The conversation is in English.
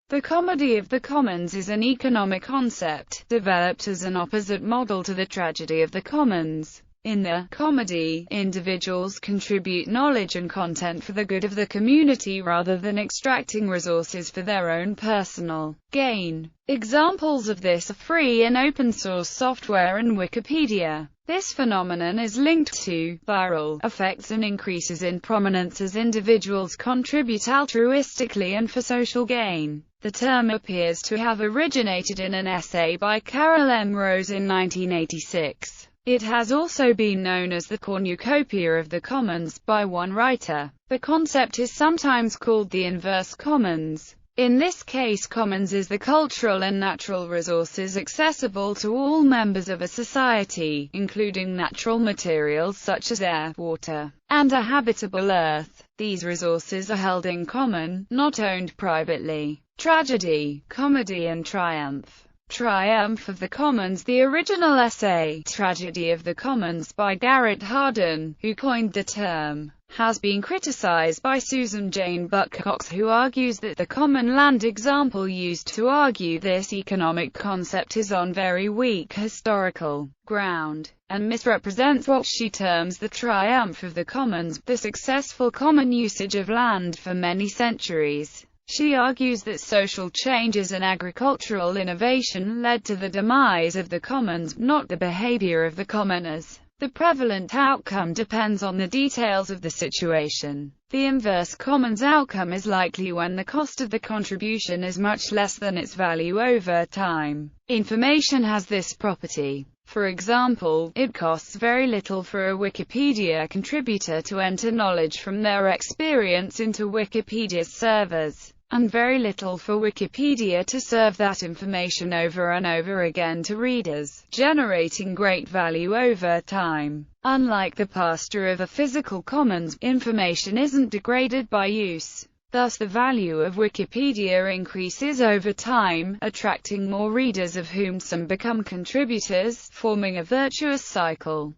The comedy of the commons is an economic concept, developed as an opposite model to the tragedy of the commons. In the comedy, individuals contribute knowledge and content for the good of the community rather than extracting resources for their own personal gain. Examples of this are free and open-source software and Wikipedia. This phenomenon is linked to viral effects and increases in prominence as individuals contribute altruistically and for social gain. The term appears to have originated in an essay by Carol M. Rose in 1986. It has also been known as the cornucopia of the commons by one writer. The concept is sometimes called the inverse commons. In this case, commons is the cultural and natural resources accessible to all members of a society, including natural materials such as air, water, and a habitable earth. These resources are held in common, not owned privately. Tragedy, comedy and triumph. Triumph of the Commons. The original essay, Tragedy of the Commons, by Garrett Hardin, who coined the term, has been criticized by Susan Jane Buck Cox, who argues that the common land example used to argue this economic concept is on very weak historical ground, and misrepresents what she terms the triumph of the commons, the successful common usage of land for many centuries. She argues that social changes and agricultural innovation led to the demise of the commons, not the behavior of the commoners. The prevalent outcome depends on the details of the situation. The inverse commons outcome is likely when the cost of the contribution is much less than its value over time. Information has this property. For example, it costs very little for a Wikipedia contributor to enter knowledge from their experience into Wikipedia's servers, and very little for Wikipedia to serve that information over and over again to readers, generating great value over time. Unlike the pasture of a physical commons, information isn't degraded by use. Thus the value of Wikipedia increases over time, attracting more readers of whom some become contributors, forming a virtuous cycle.